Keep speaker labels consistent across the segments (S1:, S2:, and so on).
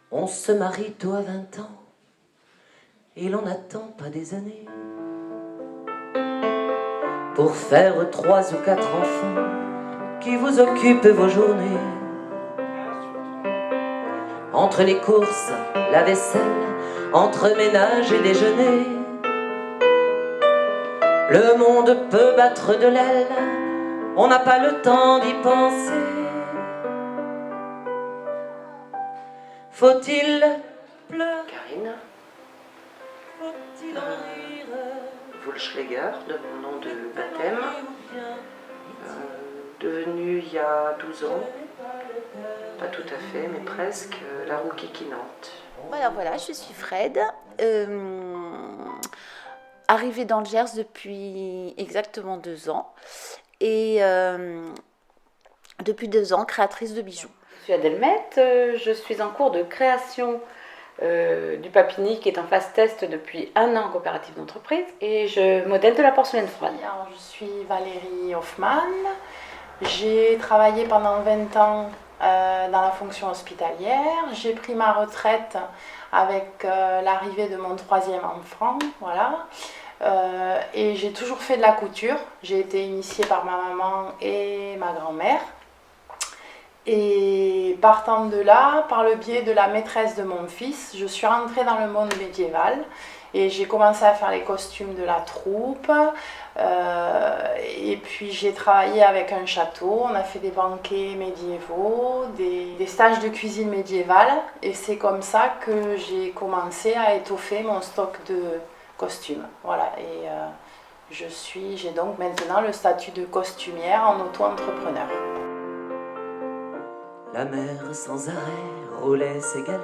S1: On se marie tôt à 20 ans, et l'on n'attend pas des années pour faire 3 ou 4 enfants qui vous occupent vos journées. Entre les courses, la vaisselle, entre ménage et déjeuner, le monde peut battre de l'aile, on n'a pas le temps d'y penser. Faut-il pleurer?
S2: Karine
S1: Faut-il en rire?
S2: Wulschläger, de mon nom de baptême, devenue il y a 12 ans, pas tout à fait, mais presque, la rookie qui Nantes.
S3: Voilà, je suis Fred, arrivée dans le Gers depuis exactement 2 ans et depuis 2 ans créatrice de bijoux.
S4: Je suis Adelmette, je suis en cours de création du Papini qui est en phase test depuis 1 an en coopérative d'entreprise et je modèle de la porcelaine froide.
S5: Alors, je suis Valérie Hoffmann, j'ai travaillé pendant 20 ans dans la fonction hospitalière, j'ai pris ma retraite avec l'arrivée de mon 3e enfant, voilà. Et j'ai toujours fait de la couture, j'ai été initiée par ma maman et ma grand-mère. Et partant de là, par le biais de la maîtresse de mon fils, je suis rentrée dans le monde médiéval et j'ai commencé à faire les costumes de la troupe. Et puis j'ai travaillé avec un château, on a fait des banquets médiévaux, des stages de cuisine médiévale et c'est comme ça que j'ai commencé à étoffer mon stock de costumes. Voilà, et j'ai donc maintenant le statut de costumière en auto-entrepreneur.
S1: La mer sans arrêt roulait ses galets,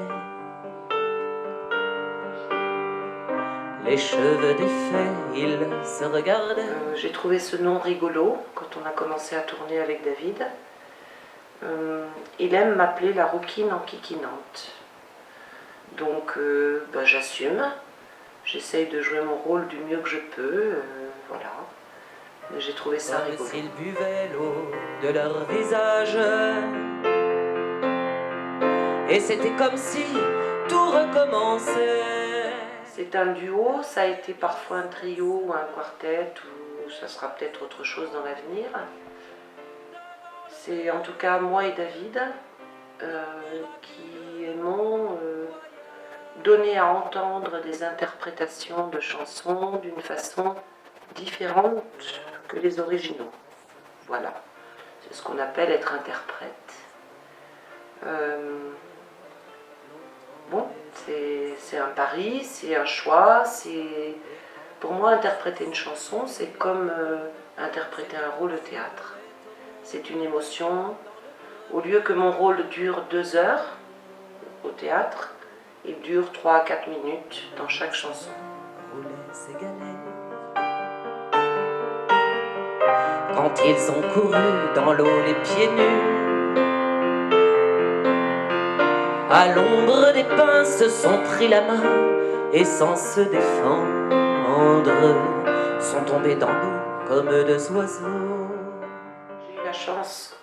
S1: les cheveux défaits, ils se regardaient.
S2: J'ai trouvé ce nom rigolo quand on a commencé à tourner avec David. Il aime m'appeler la rouquine en kikinante. Donc j'assume, j'essaye de jouer mon rôle du mieux que je peux, voilà. Mais j'ai trouvé ça rigolo.
S1: S'ils buvaient l'eau de leur visage, et c'était comme si tout recommençait.
S2: C'est un duo, ça a été parfois un trio ou un quartet, ou ça sera peut-être autre chose dans l'avenir. C'est en tout cas moi et David qui aimons donner à entendre des interprétations de chansons d'une façon différente que les originaux. Voilà, c'est ce qu'on appelle être interprète. Bon, c'est un pari, c'est un choix, pour moi interpréter une chanson, c'est comme interpréter un rôle au théâtre. C'est une émotion. Au lieu que mon rôle dure 2 heures au théâtre, il dure 3 à 4 minutes dans chaque chanson.
S1: Quand ils ont couru dans l'eau les pieds nus, à l'ombre des pins se sont pris la main et sans se défendre sont tombés dans l'eau comme 2 oiseaux.
S2: J'ai eu la chance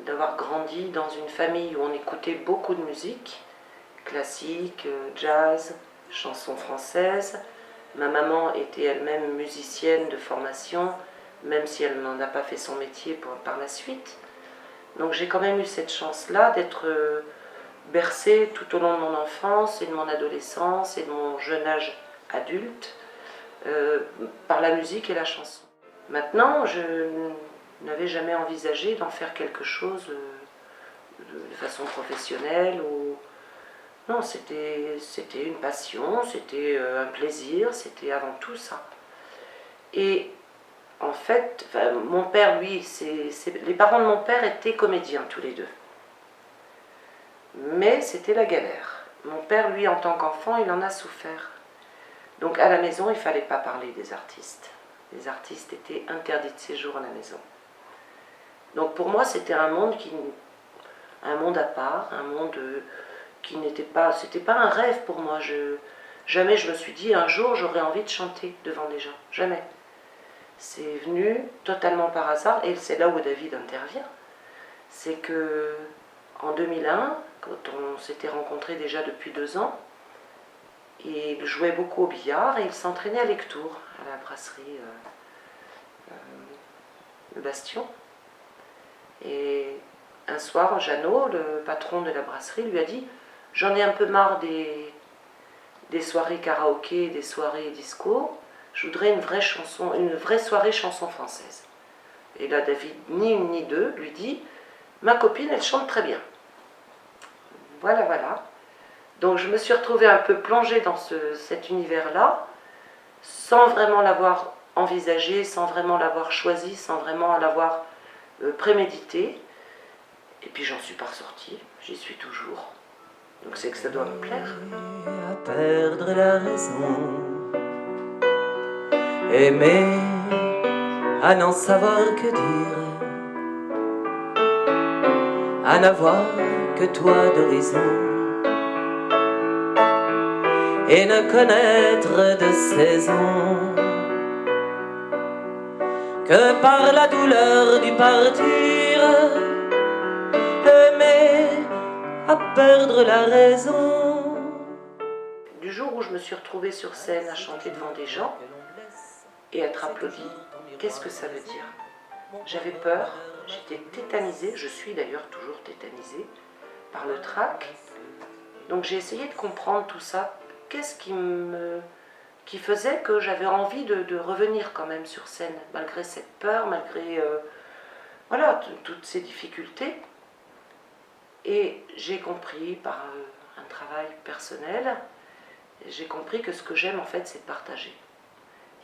S2: d'avoir grandi dans une famille où on écoutait beaucoup de musique, classique, jazz, chansons françaises. Ma maman était elle-même musicienne de formation, même si elle n'en a pas fait son métier par la suite. Donc j'ai quand même eu cette chance-là d'être bercée tout au long de mon enfance et de mon adolescence et de mon jeune âge adulte par la musique et la chanson. Maintenant, je n'avais jamais envisagé d'en faire quelque chose de façon professionnelle. Non, c'était une passion, c'était un plaisir, c'était avant tout ça. Et en fait, mon père, lui, les parents de mon père étaient comédiens tous les deux. Mais c'était la galère. Mon père, lui, en tant qu'enfant, il en a souffert. Donc à la maison, il ne fallait pas parler des artistes. Les artistes étaient interdits de séjour à la maison. Donc pour moi, c'était un monde à part, un monde qui n'était pas... C'était pas un rêve pour moi. Jamais je me suis dit, un jour, j'aurais envie de chanter devant des gens. Jamais. C'est venu totalement par hasard, et c'est là où David intervient. C'est que, en 2001, quand on s'était rencontrés déjà depuis 2 ans. Il jouait beaucoup au billard et il s'entraînait à Lectoure, à la brasserie Le Bastion. Et un soir, Jeannot, le patron de la brasserie, lui a dit « J'en ai un peu marre des soirées karaoké, des soirées disco, je voudrais une vraie soirée chanson française. » Et là, David, ni une ni deux, lui dit « Ma copine, elle chante très bien. » Voilà, voilà. Donc je me suis retrouvée un peu plongée dans cet univers-là, sans vraiment l'avoir envisagé, sans vraiment l'avoir choisi, sans vraiment l'avoir prémédité. Et puis j'en suis pas ressortie, j'y suis toujours. Donc c'est que ça doit me plaire.
S1: À perdre la raison, aimer à n'en savoir que dire, à n'avoir que toi d'horizon, et ne connaître de saison que par la douleur du partir, aimer à perdre la raison.
S2: Du jour où je me suis retrouvée sur scène à chanter devant des gens et être applaudie, qu'est-ce que ça veut dire? J'avais peur, j'étais tétanisée, je suis d'ailleurs toujours tétanisée par le trac. Donc j'ai essayé de comprendre tout ça. Qu'est-ce qui faisait que j'avais envie de revenir quand même sur scène, malgré cette peur, malgré voilà, toutes ces difficultés. Et j'ai compris par un travail personnel, j'ai compris que ce que j'aime en fait, c'est de partager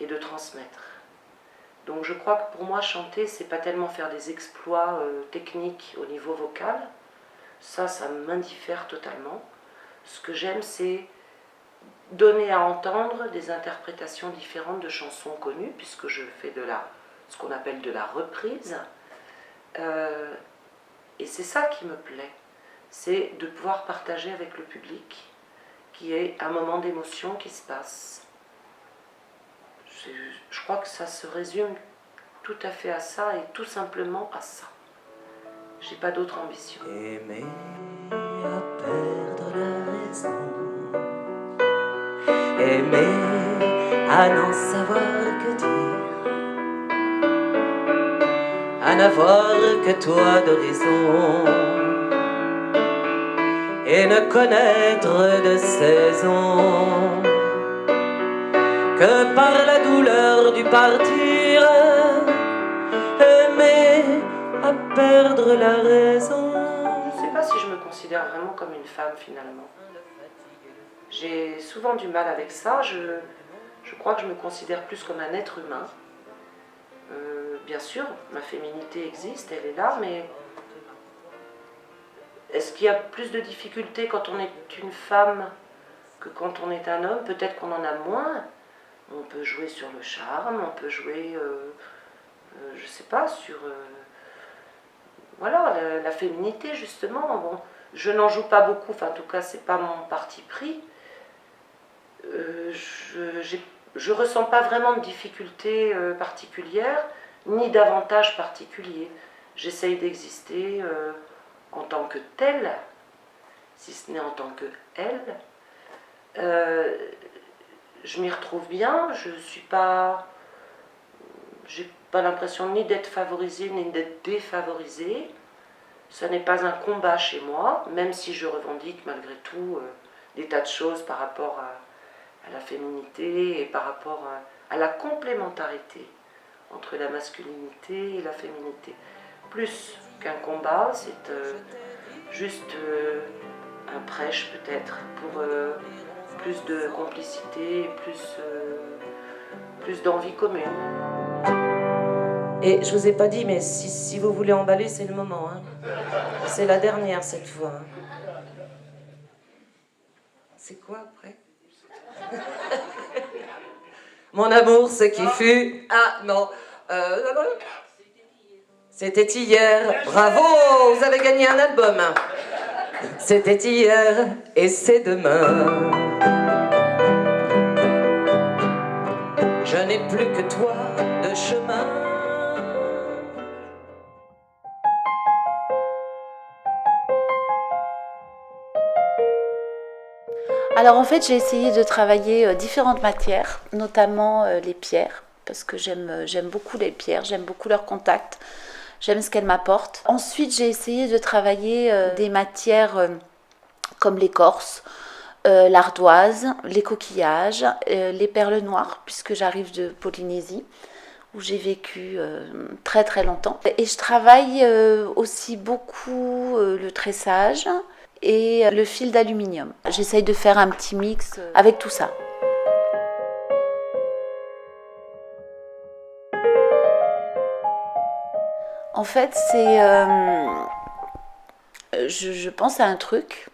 S2: et de transmettre. Donc je crois que pour moi, chanter, c'est pas tellement faire des exploits techniques au niveau vocal. Ça m'indiffère totalement. Ce que j'aime, c'est donner à entendre des interprétations différentes de chansons connues, puisque je fais ce qu'on appelle de la reprise. Et c'est ça qui me plaît, c'est de pouvoir partager avec le public, qui est un moment d'émotion qui se passe. Je crois que ça se résume tout à fait à ça et tout simplement à ça. J'ai pas d'autre ambition.
S1: Aimer à perdre la raison, aimer à n'en savoir que dire, à n'avoir que toi d'horizon, et ne connaître de saison que par la douleur du partir, aimer à perdre la raison.
S2: Je ne sais pas si je me considère vraiment comme une femme finalement. J'ai souvent du mal avec ça. Je crois que je me considère plus comme un être humain. Bien sûr, ma féminité existe, elle est là, mais est-ce qu'il y a plus de difficultés quand on est une femme que quand on est un homme? Peut-être qu'on en a moins. On peut jouer sur le charme, on peut jouer, je sais pas, sur voilà, la féminité justement. Bon, je n'en joue pas beaucoup, enfin en tout cas c'est pas mon parti pris. Je ressens pas vraiment de difficultés particulières, ni d'avantages particuliers. J'essaye d'exister en tant que telle, si ce n'est en tant que elle. Je m'y retrouve bien, j'ai pas l'impression ni d'être favorisée ni d'être défavorisée. Ce n'est pas un combat chez moi, même si je revendique malgré tout des tas de choses par rapport à la féminité et par rapport à la complémentarité entre la masculinité et la féminité. Plus qu'un combat, c'est juste un prêche peut-être pour plus de complicité, plus d'envie commune.
S1: Et je vous ai pas dit, mais si vous voulez emballer, c'est le moment. Hein. C'est la dernière cette fois. Hein. C'est quoi après? Mon amour, ce qui fut... Ah non. C'était hier. Bravo, vous avez gagné un album. C'était hier et c'est demain. Je n'ai plus que toi de chemin.
S3: Alors en fait, j'ai essayé de travailler différentes matières, notamment les pierres, parce que j'aime beaucoup les pierres, j'aime beaucoup leur contact, j'aime ce qu'elles m'apportent. Ensuite, j'ai essayé de travailler des matières comme l'écorce, l'ardoise, les coquillages, les perles noires, puisque j'arrive de Polynésie, où j'ai vécu très très longtemps. Et je travaille aussi beaucoup le tressage et le fil d'aluminium. J'essaye de faire un petit mix avec tout ça. En fait, je pense à un truc,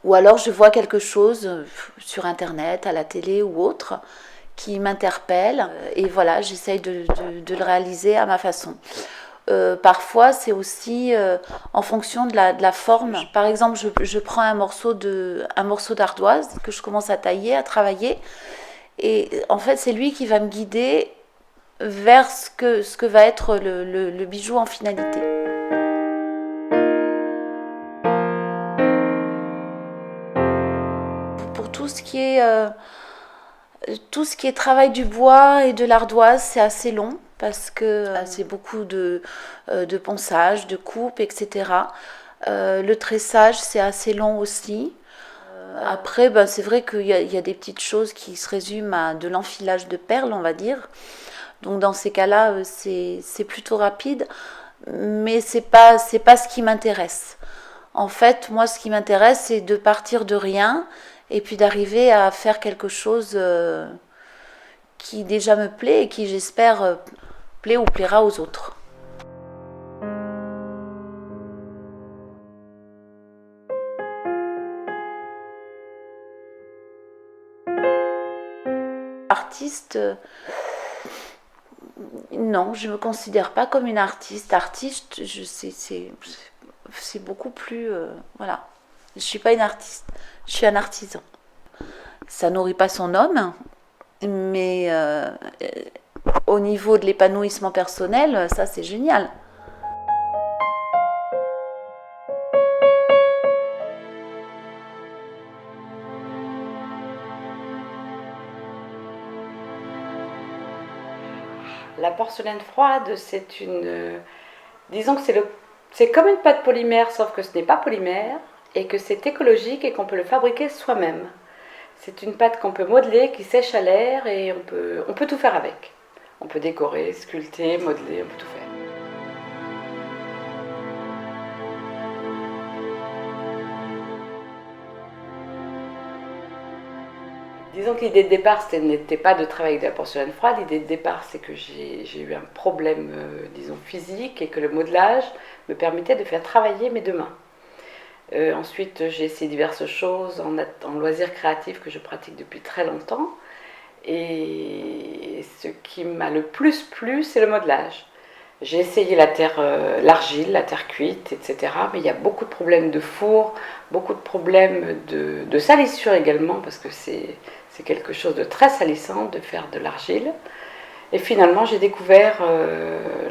S3: ou alors je vois quelque chose sur Internet, à la télé ou autre, qui m'interpelle, et voilà, j'essaye de le réaliser à ma façon. Parfois, c'est aussi en fonction de la forme. Par exemple, je prends un morceau d'ardoise que je commence à tailler, à travailler, et en fait, c'est lui qui va me guider vers ce que va être le bijou en finalité. Pour tout ce qui est travail du bois et de l'ardoise, c'est assez long parce que c'est beaucoup de ponçage, de coupe, etc. Le tressage, c'est assez long aussi. Après, c'est vrai qu'il y a des petites choses qui se résument à de l'enfilage de perles, on va dire. Donc dans ces cas-là, c'est plutôt rapide, mais c'est pas ce qui m'intéresse. En fait, moi, ce qui m'intéresse, c'est de partir de rien et puis d'arriver à faire quelque chose qui déjà me plaît et qui, j'espère, plaît ou plaira aux autres. Artiste, non, je ne me considère pas comme une artiste. Artiste, c'est beaucoup plus... voilà. Je ne suis pas une artiste, je suis un artisan. Ça nourrit pas son homme, mais au niveau de l'épanouissement personnel, ça c'est génial.
S4: La porcelaine froide, disons que c'est comme une pâte polymère, sauf que ce n'est pas polymère et que c'est écologique et qu'on peut le fabriquer soi-même. C'est une pâte qu'on peut modeler, qui sèche à l'air et on peut tout faire avec. On peut décorer, sculpter, modeler, on peut tout faire. Disons que l'idée de départ, n'était pas de travailler avec de la porcelaine froide. L'idée de départ, c'est que j'ai eu un problème, disons, physique et que le modelage me permettait de faire travailler mes deux mains. Ensuite, j'ai essayé diverses choses en loisirs créatifs que je pratique depuis très longtemps. Et ce qui m'a le plus plu, c'est le modelage. J'ai essayé l'argile, la terre cuite, etc. Mais il y a beaucoup de problèmes de four, beaucoup de problèmes de salissure également, parce que c'est quelque chose de très salissant de faire de l'argile. Et finalement, j'ai découvert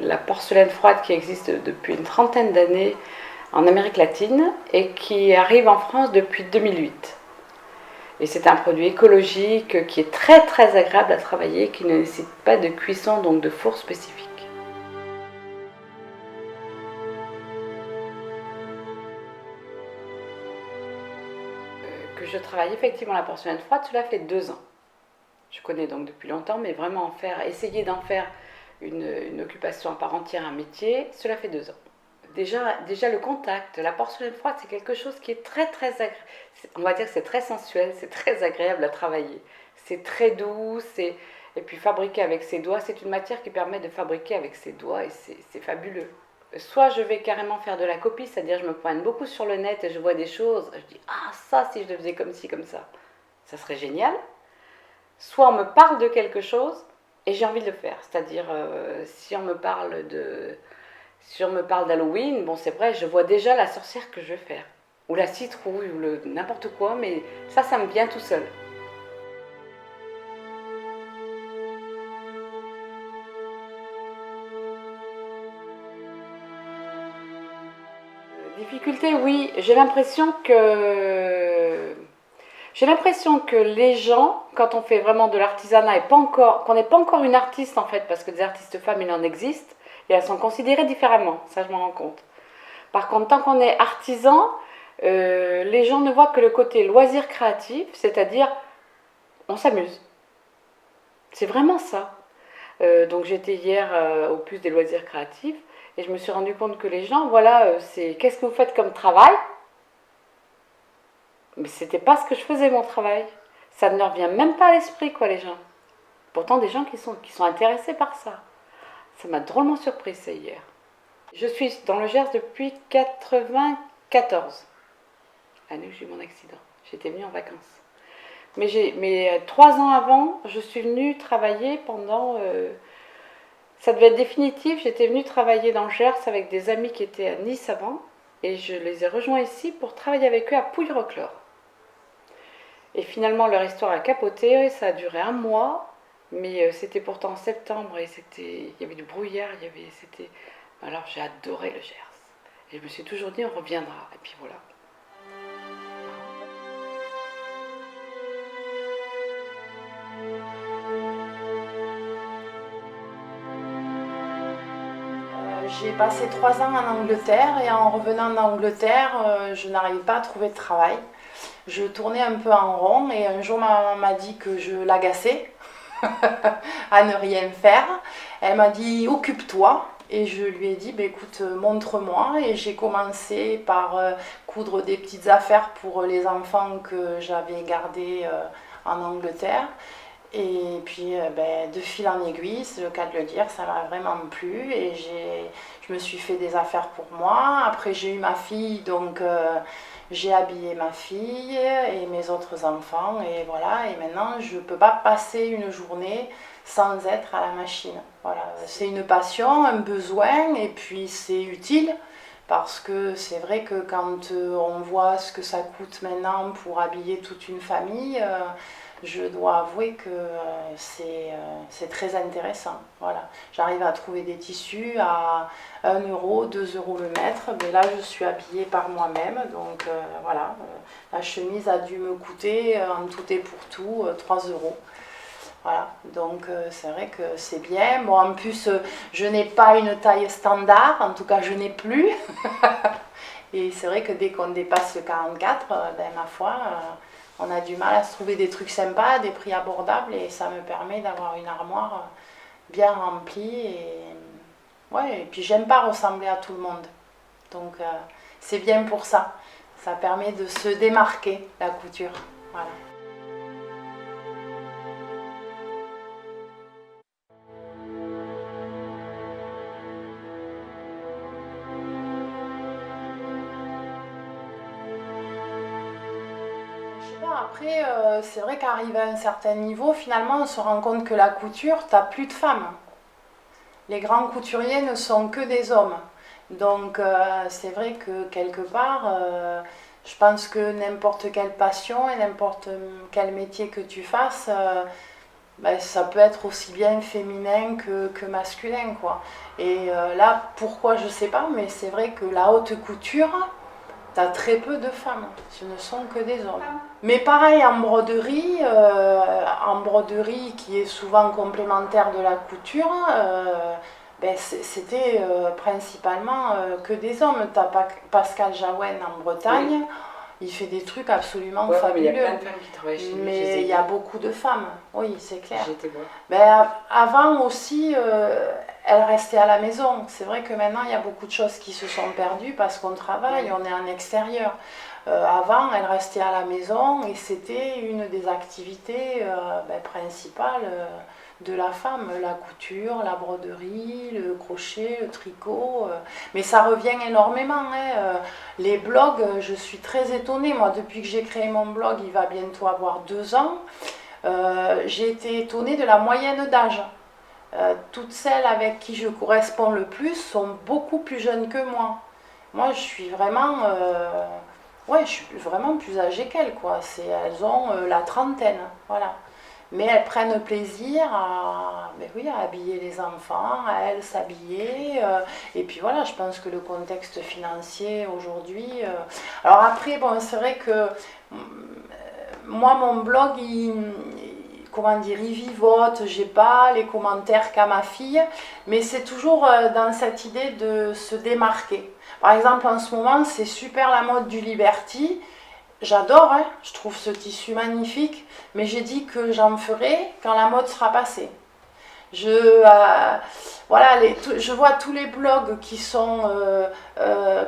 S4: la porcelaine froide qui existe depuis une trentaine d'années en Amérique latine et qui arrive en France depuis 2008. Et c'est un produit écologique qui est très très agréable à travailler, qui ne nécessite pas de cuisson, donc de four spécifique. Que je travaille effectivement la porcelaine froide, cela fait 2 ans. Je connais donc depuis longtemps, mais vraiment essayer d'en faire une occupation à part entière, un métier, cela fait 2 ans. Déjà le contact, la porcelaine froide, c'est quelque chose qui est très très agréable. On va dire que c'est très sensuel, c'est très agréable à travailler. C'est très doux, et puis fabriquer avec ses doigts, c'est une matière qui permet de fabriquer avec ses doigts et c'est fabuleux. Soit je vais carrément faire de la copie, c'est-à-dire je me promène beaucoup sur le net et je vois des choses, je dis ah ça si je le faisais comme ci, comme ça serait génial. Soit on me parle de quelque chose et j'ai envie de le faire, c'est-à-dire si on me parle d'Halloween, bon c'est vrai, je vois déjà la sorcière que je vais faire, ou la citrouille, ou n'importe quoi, mais ça me vient tout seul. Difficulté, oui, j'ai l'impression que J'ai l'impression que les gens, quand on fait vraiment de l'artisanat et qu'on n'est pas encore une artiste en fait, parce que des artistes femmes, il en existe, et elles sont considérées différemment, ça je m'en rends compte. Par contre, tant qu'on est artisan, les gens ne voient que le côté loisir créatif, c'est-à-dire on s'amuse. C'est vraiment ça. Donc j'étais hier au plus des loisirs créatifs et je me suis rendu compte que les gens, voilà, c'est qu'est-ce que vous faites comme travail? Mais c'était pas ce que je faisais mon travail. Ça ne leur vient même pas à l'esprit, quoi, les gens. Pourtant, des gens qui sont intéressés par ça. Ça m'a drôlement surprise, ça, hier. Je suis dans le Gers depuis 94, l'année où j'ai eu mon accident. J'étais venue en vacances. Mais 3 ans avant, je suis venue travailler pendant... ça devait être définitif. J'étais venue travailler dans le Gers avec des amis qui étaient à Nice avant. Et je les ai rejoints ici pour travailler avec eux à Pouilly-Roclore. Et finalement, leur histoire a capoté. Ça a duré 1 mois. Mais c'était pourtant en septembre et il y avait du brouillard. Alors j'ai adoré le Gers. Et je me suis toujours dit, on reviendra. Et puis voilà.
S5: J'ai passé 3 ans en Angleterre et en revenant d'Angleterre, je n'arrivais pas à trouver de travail. Je tournais un peu en rond et un jour ma maman m'a dit que je l'agaçais à ne rien faire. Elle m'a dit « occupe-toi ». Et je lui ai dit bah, « écoute, montre-moi ». Et j'ai commencé par coudre des petites affaires pour les enfants que j'avais gardés en Angleterre. Et puis de fil en aiguille, c'est le cas de le dire, ça m'a vraiment plu et je me suis fait des affaires pour moi. Après j'ai eu ma fille, donc j'ai habillé ma fille et mes autres enfants et voilà. Et maintenant je ne peux pas passer une journée sans être à la machine. Voilà. C'est une passion, un besoin et puis c'est utile. Parce que c'est vrai que quand on voit ce que ça coûte maintenant pour habiller toute une famille, je dois avouer que c'est très intéressant. Voilà. J'arrive à trouver des tissus à 1 euro, 2 € le mètre. Mais là, je suis habillée par moi-même. Donc voilà, la chemise a dû me coûter en tout et pour tout 3 €. Voilà, donc c'est vrai que c'est bien. Bon, en plus, je n'ai pas une taille standard, en tout cas, je n'ai plus. Et c'est vrai que dès qu'on dépasse le 44, ma foi, on a du mal à se trouver des trucs sympas, à des prix abordables, et ça me permet d'avoir une armoire bien remplie. Et puis, j'aime pas ressembler à tout le monde. Donc, c'est bien pour ça. Ça permet de se démarquer, la couture. Voilà. Après, c'est vrai qu'arrivé à un certain niveau, finalement, on se rend compte que la couture, t'as plus de femmes. Les grands couturiers ne sont que des hommes. Donc, c'est vrai que quelque part, je pense que n'importe quelle passion et n'importe quel métier que tu fasses, ça peut être aussi bien féminin que masculin, quoi. Et là, pourquoi, je sais pas, mais c'est vrai que la haute couture, t'as très peu de femmes, ce ne sont que des hommes. Mais pareil, en broderie qui est souvent complémentaire de la couture, c'était principalement que des hommes. T'as Pascal Jaouen en Bretagne, oui. Il fait des trucs absolument fabuleux.
S4: Mais il y a plein de femmes qui travaillent chez lui.
S5: Mais il y a beaucoup de femmes, oui, c'est clair.
S4: J'étais voir.
S5: Avant aussi, elle restait à la maison. C'est vrai que maintenant, il y a beaucoup de choses qui se sont perdues parce qu'on travaille, on est en extérieur. Avant, elle restait à la maison et c'était une des activités principales de la femme. La couture, la broderie, le crochet, le tricot. Mais ça revient énormément. Les blogs, je suis très étonnée. Moi, depuis que j'ai créé mon blog, il va bientôt avoir 2 ans. J'ai été étonnée de la moyenne d'âge. Toutes celles avec qui je corresponds le plus sont beaucoup plus jeunes que moi. Moi, je suis vraiment, je suis vraiment plus âgée qu'elles, quoi. Elles ont la trentaine, voilà. Mais elles prennent plaisir à habiller les enfants, à elles s'habiller. Et puis voilà, je pense que le contexte financier aujourd'hui... Alors après, bon, c'est vrai que moi, mon blog, comment dire, il vivote, j'ai pas les commentaires qu'a ma fille, mais c'est toujours dans cette idée de se démarquer. Par exemple, en ce moment, c'est super la mode du Liberty. J'adore, hein, je trouve ce tissu magnifique, mais j'ai dit que j'en ferai quand la mode sera passée. Voilà, je vois tous les blogs qui sont,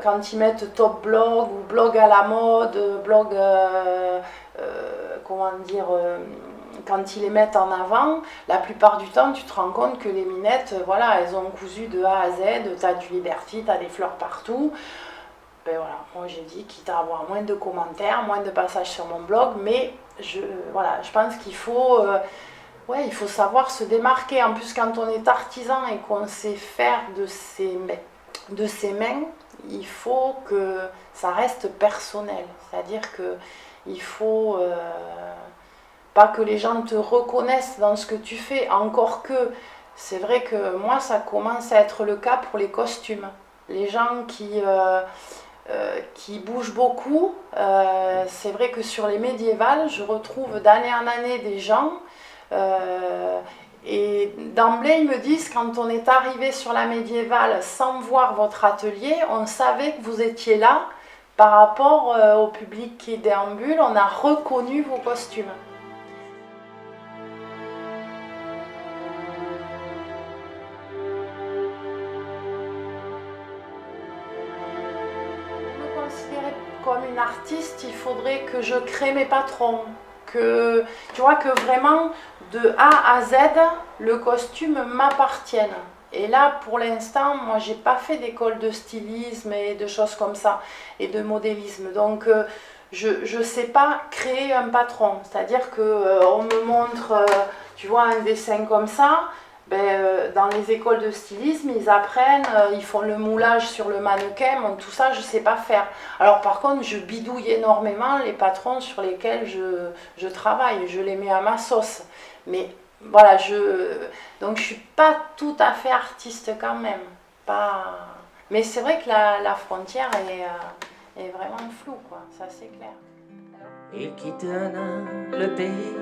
S5: quand ils mettent top blog ou blog à la mode, blog, comment dire, quand ils les mettent en avant, la plupart du temps, tu te rends compte que les minettes, voilà, elles ont cousu de A à Z, tu as du Liberty, tu as des fleurs partout. Ben voilà, moi j'ai dit, quitte à avoir moins de commentaires, moins de passages sur mon blog, mais voilà, je pense qu'il faut, ouais, il faut savoir se démarquer. En plus, quand on est artisan et qu'on sait faire de ses mains, il faut que ça reste personnel. C'est-à-dire qu'il faut pas que les gens te reconnaissent dans ce que tu fais, encore que c'est vrai que moi ça commence à être le cas pour les costumes. Les gens qui bougent beaucoup, c'est vrai que sur les médiévales, je retrouve d'année en année des gens et d'emblée ils me disent, quand on est arrivé sur la médiévale sans voir votre atelier, on savait que vous étiez là par rapport au public qui déambule, on a reconnu vos costumes. Comme une artiste, il faudrait que je crée mes patrons, que tu vois, que vraiment de A à Z le costume m'appartienne. Et là, pour l'instant, moi j'ai pas fait d'école de stylisme et de choses comme ça et de modélisme, donc je sais pas créer un patron, c'est-à-dire que on me montre tu vois, un dessin comme ça. Ben, dans les écoles de stylisme, ils apprennent, ils font le moulage sur le mannequin, bon, tout ça je ne sais pas faire. Alors par contre, je bidouille énormément les patrons sur lesquels je travaille, je les mets à ma sauce. Mais voilà, donc je ne suis pas tout à fait artiste quand même. Mais c'est vrai que la frontière est vraiment floue, quoi, ça c'est clair.
S1: Ils quittent un à un le pays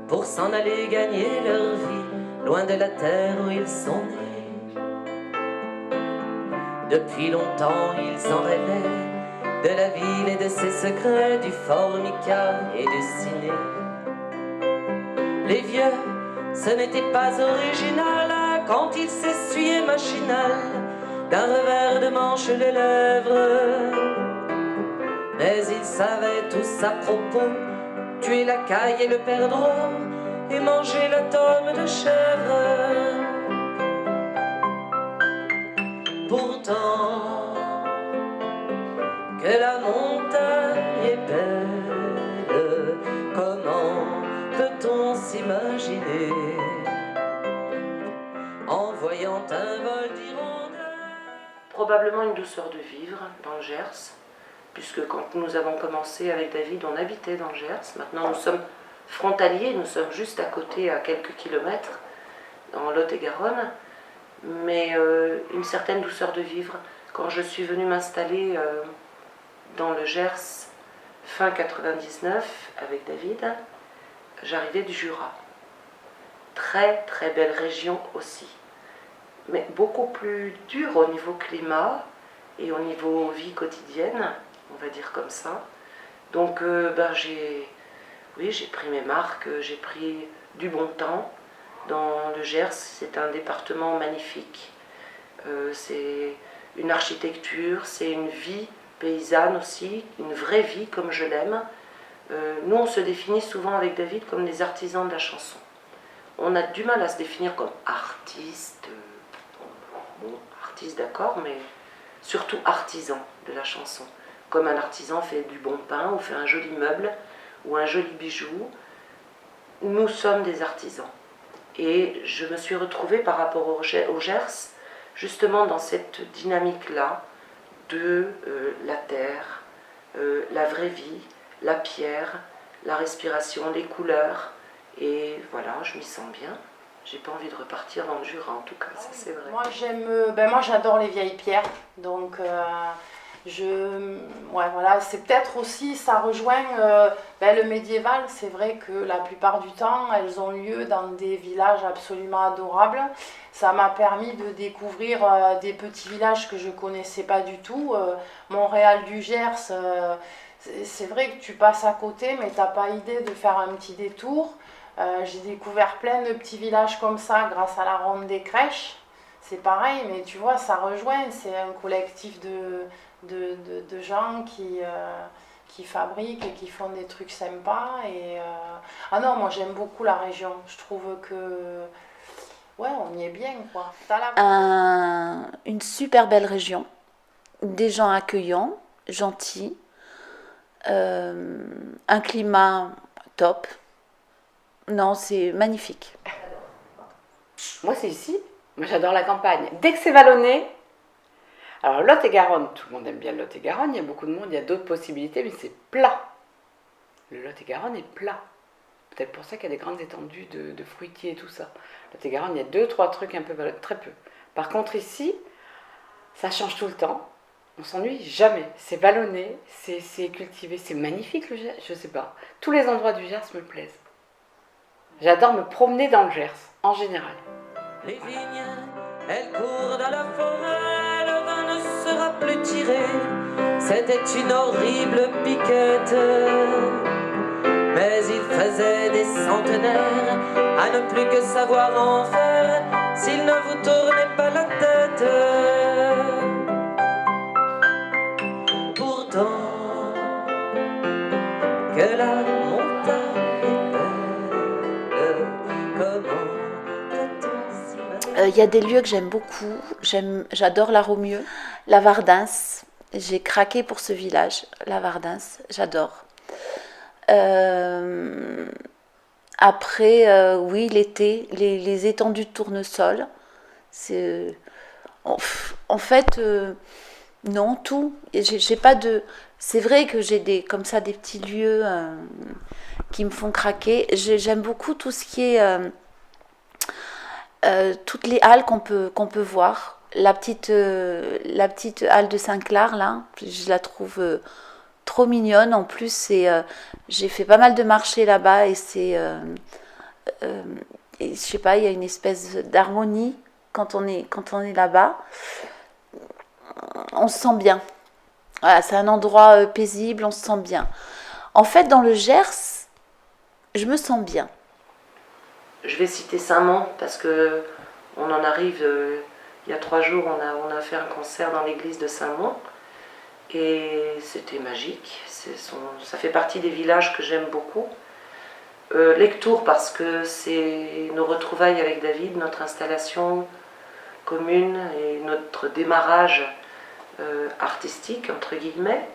S1: pour s'en aller gagner leur vie, loin de la terre où ils sont nés. Depuis longtemps ils en rêvaient, de la ville et de ses secrets, du formica et du ciné. Les vieux, ce n'était pas original quand ils s'essuyaient machinal d'un revers de manche les lèvres. Mais ils savaient tous à propos tuer la caille et le perdreau et manger la tome de chèvre. Pourtant, que la montagne est belle, comment peut-on s'imaginer en voyant un vol d'hirondelles?
S2: Probablement une douceur de vivre dans le Gers, puisque quand nous avons commencé avec David, on habitait dans le Gers. Maintenant, nous sommes frontaliers, nous sommes juste à côté, à quelques kilomètres, en Lot-et-Garonne, mais une certaine douceur de vivre. Quand je suis venue m'installer dans le Gers, fin 99, avec David, j'arrivais du Jura. Très très belle région aussi, mais beaucoup plus dure au niveau climat et au niveau vie quotidienne, on va dire comme ça. Donc j'ai pris mes marques, j'ai pris du bon temps. Dans le Gers, c'est un département magnifique. C'est une architecture, c'est une vie paysanne aussi, une vraie vie comme je l'aime. Nous, on se définit souvent avec David comme des artisans de la chanson. On a du mal à se définir comme artiste, artiste d'accord, mais surtout artisan de la chanson. Comme un artisan fait du bon pain ou fait un joli meuble ou un joli bijou, nous sommes des artisans. Et je me suis retrouvée par rapport au Gers, justement dans cette dynamique-là de la terre, la vraie vie, la pierre, la respiration, les couleurs. Et voilà, je m'y sens bien. J'ai pas envie de repartir dans le Jura, en tout cas, ça c'est vrai.
S5: Moi j'adore les vieilles pierres, donc Ouais, voilà, c'est peut-être aussi, ça rejoint le médiéval. C'est vrai que la plupart du temps, elles ont lieu dans des villages absolument adorables. Ça m'a permis de découvrir des petits villages que je connaissais pas du tout. Montréal du Gers, c'est vrai que tu passes à côté, mais t'as pas idée de faire un petit détour. J'ai découvert plein de petits villages comme ça grâce à la Ronde des Crèches. C'est pareil, mais tu vois, ça rejoint. C'est un collectif de gens qui fabriquent et qui font des trucs sympas. Ah non, moi j'aime beaucoup la région. Je trouve que ouais, on y est bien, quoi.
S3: Une super belle région, des gens accueillants, gentils, un climat top. Non, c'est magnifique.
S4: Moi, c'est ici. Moi, j'adore la campagne. Dès que c'est vallonné, alors Lot-et-Garonne, tout le monde aime bien le Lot-et-Garonne, il y a beaucoup de monde, il y a d'autres possibilités, mais c'est plat. Le Lot-et-Garonne est plat. Peut-être pour ça qu'il y a des grandes étendues de fruitiers et tout ça. Lot-et-Garonne, il y a 2-3 trucs un peu vallonnés, très peu. Par contre, ici, ça change tout le temps. On s'ennuie jamais. C'est vallonné, c'est cultivé, c'est magnifique le Gers, je sais pas. Tous les endroits du Gers me plaisent. J'adore me promener dans le Gers, en général.
S1: Les vignes, elles courent dans la forêt, le vin ne sera plus tiré. C'était une horrible piquette. Mais il faisait des centenaires à ne plus que savoir en faire s'il ne vous tournait pas la tête. Pourtant, que la montagne est belle, comment peut-on s'imaginer?
S3: Il y a des lieux que j'aime beaucoup. J'adore la Romieux, la Vardins. J'ai craqué pour ce village, la Vardins. J'adore. Après, oui, l'été, les étendues de tournesol. C'est, en fait, non, tout. J'ai pas de. C'est vrai que j'ai comme ça des petits lieux qui me font craquer. J'aime beaucoup tout ce qui est toutes les halles qu'on peut voir. La petite halle de Saint-Clar là, je la trouve trop mignonne. En plus, j'ai fait pas mal de marchés là-bas et je sais pas, il y a une espèce d'harmonie quand on est là-bas. On se sent bien. Voilà, c'est un endroit paisible, on se sent bien. En fait, dans le Gers, je me sens bien.
S2: Je vais citer Saint-Mand parce que on en arrive. Il y a 3 jours, on a fait un concert dans l'église de Saint-Mand et c'était magique. Ça fait partie des villages que j'aime beaucoup. Lectoure parce que c'est nos retrouvailles avec David, notre installation commune et notre démarrage artistique entre guillemets.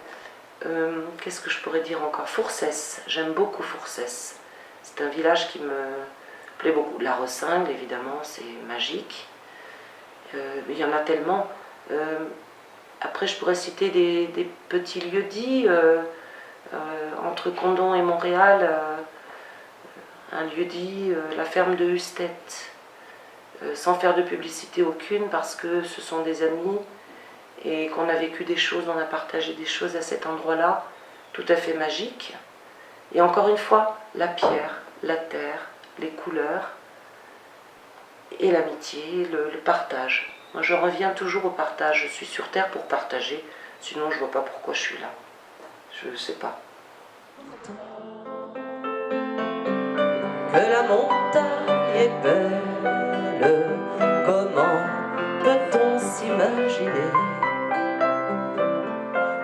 S2: Qu'est-ce que je pourrais dire encore? Fourcès, j'aime beaucoup Fourcès. C'est un village qui me plaît beaucoup. La Rossingue, évidemment, c'est magique. Il y en a tellement. Après, je pourrais citer des petits lieux-dits entre Condom et Montréal. Un lieu-dit, la ferme de Hustet, sans faire de publicité aucune, parce que ce sont des amis et qu'on a vécu des choses, on a partagé des choses à cet endroit-là, tout à fait magique. Et encore une fois, la pierre, la terre, les couleurs et l'amitié, le partage. Moi, je reviens toujours au partage. Je suis sur Terre pour partager, sinon je vois pas pourquoi je suis là. Je sais pas.
S1: Que la montagne est belle, comment peut-on s'imaginer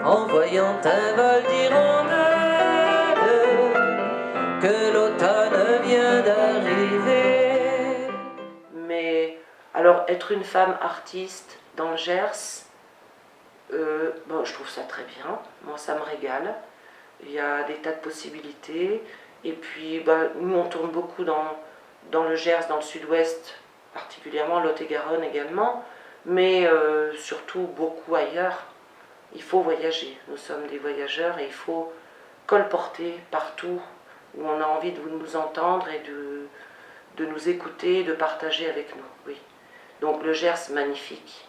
S1: en voyant un vol d'hirondelles que l'automne vient d'arriver.
S2: Mais alors, être une femme artiste dans le Gers, je trouve ça très bien. Moi, ça me régale. Il y a des tas de possibilités. Et puis, nous, on tourne beaucoup dans le Gers, dans le sud-ouest, particulièrement Lot-et-Garonne également, mais surtout beaucoup ailleurs. Il faut voyager. Nous sommes des voyageurs et il faut colporter partout où on a envie de nous entendre et de nous écouter, de partager avec nous. Oui. Donc le Gers, magnifique.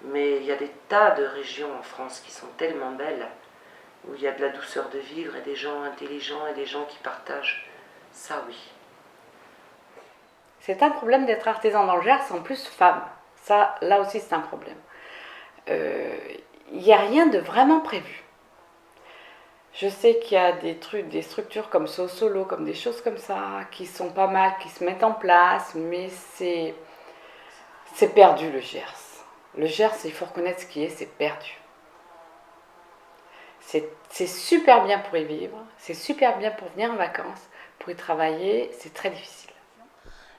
S2: Mais il y a des tas de régions en France qui sont tellement belles, où il y a de la douceur de vivre et des gens intelligents et des gens qui partagent. Ça, oui.
S4: C'est un problème d'être artisan dans le Gers, en plus femme. Ça, là aussi, c'est un problème. Il n'y a rien de vraiment prévu. Je sais qu'il y a des trucs, des structures comme Solo, comme des choses comme ça, qui sont pas mal, qui se mettent en place, mais c'est perdu le Gers. Le Gers, il faut reconnaître ce qui est, c'est perdu. C'est super bien pour y vivre, c'est super bien pour venir en vacances, pour y travailler, c'est très difficile.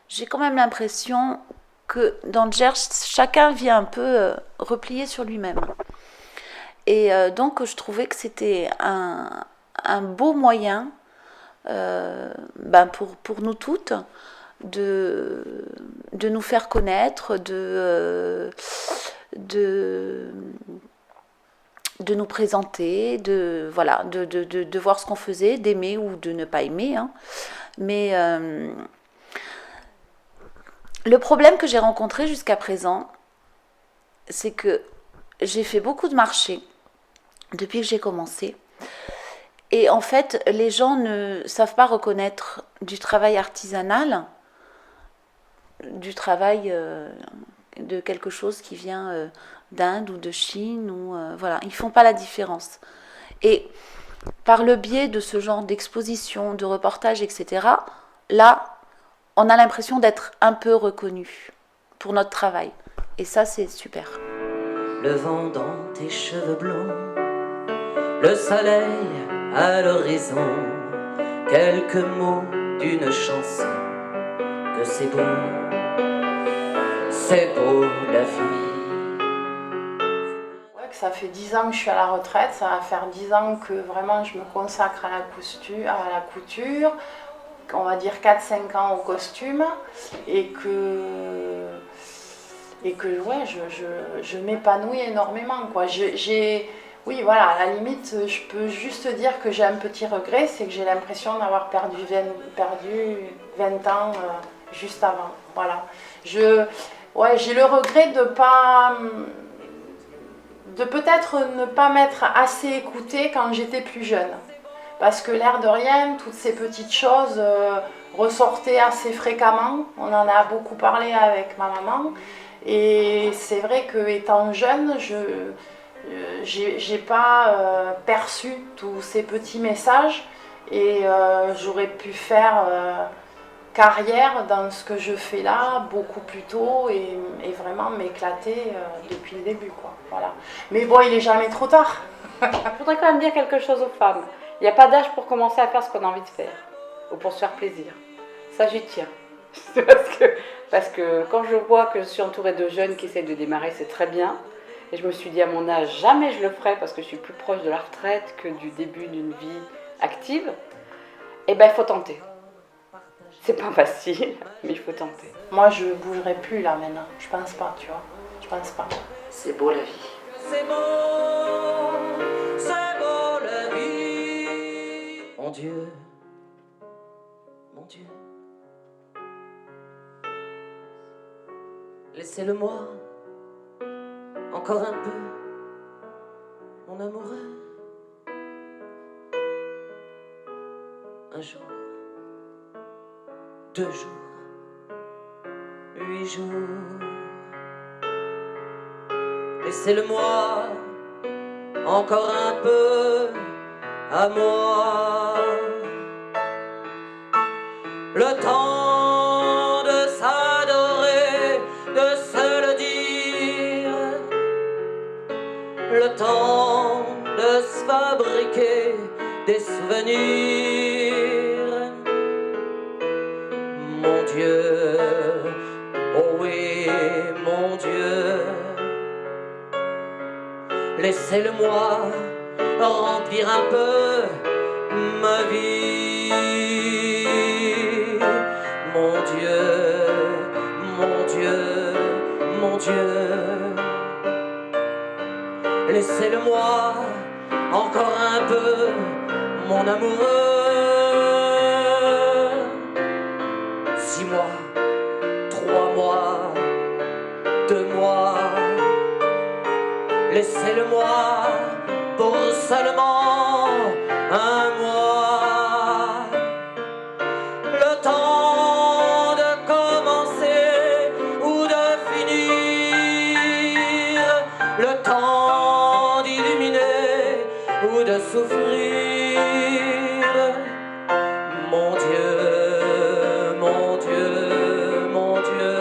S3: J'ai quand même l'impression que dans le Gers, chacun vient un peu replié sur lui-même. Et donc, je trouvais que c'était un beau moyen pour nous toutes de nous faire connaître, de nous présenter, de voir ce qu'on faisait, d'aimer ou de ne pas aimer. Hein. Mais le problème que j'ai rencontré jusqu'à présent, c'est que j'ai fait beaucoup de marchés depuis que j'ai commencé. Et en fait, les gens ne savent pas reconnaître du travail artisanal, du travail de quelque chose qui vient d'Inde ou de Chine. Voilà, ils ne font pas la différence. Et par le biais de ce genre d'exposition, de reportages, etc., là, on a l'impression d'être un peu reconnu pour notre travail. Et ça, c'est super.
S1: Le vent dans tes cheveux blonds, le soleil à l'horizon, quelques mots d'une chanson, que c'est beau la vie.
S5: Ouais, que ça fait 10 ans que je suis à la retraite, ça va faire 10 ans que vraiment je me consacre à la couture, on va dire 4-5 ans au costume, et que ouais, je m'épanouis énormément, quoi. Oui, voilà, à la limite, je peux juste dire que j'ai un petit regret, c'est que j'ai l'impression d'avoir perdu 20 ans juste avant. Voilà. J'ai le regret de peut-être ne pas m'être assez écoutée quand j'étais plus jeune. Parce que l'air de rien, toutes ces petites choses ressortaient assez fréquemment. On en a beaucoup parlé avec ma maman. Et c'est vrai qu'étant jeune, j'ai pas perçu tous ces petits messages et j'aurais pu faire carrière dans ce que je fais là beaucoup plus tôt et vraiment m'éclater depuis le début, quoi. Voilà. Mais bon, il est jamais trop tard.
S4: Je voudrais quand même dire quelque chose aux femmes. Il n'y a pas d'âge pour commencer à faire ce qu'on a envie de faire ou pour se faire plaisir. Ça, j'y tiens. Parce que quand je vois que je suis entourée de jeunes qui essaient de démarrer, c'est très bien. Et je me suis dit à mon âge, jamais je le ferai parce que je suis plus proche de la retraite que du début d'une vie active. Eh bien, il faut tenter. C'est pas facile, mais il faut tenter.
S5: Moi, je bougerai plus là maintenant. Je pense pas, tu vois. Je pense pas.
S2: C'est beau la vie.
S1: C'est beau la vie. Mon Dieu, mon Dieu. Laissez-le-moi encore un peu, mon amoureux. Un jour, 2 jours, 8 jours. Laissez-le-moi encore un peu à moi. Le temps de s'adorer, de se le dire. Le temps de se fabriquer des souvenirs. Mon Dieu, oh oui, mon Dieu. Laissez-le-moi remplir un peu ma vie. Mon Dieu, mon Dieu, mon Dieu. Laissez-le-moi encore un peu, mon amoureux. 6 mois, 3 mois, 2 mois. laissez-le-moi pour seulement un mois. Le temps de commencer ou de finir, le temps d'illuminer ou de souffrir. Mon Dieu, mon Dieu, mon Dieu,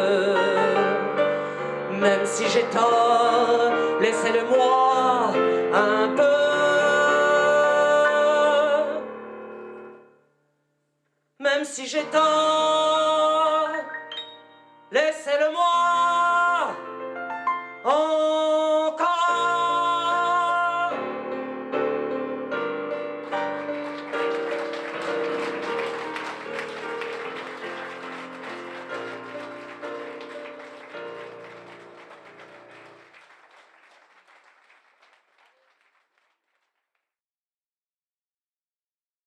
S1: même si j'ai tort, laissez-le-moi un peu. Même si j'ai tort,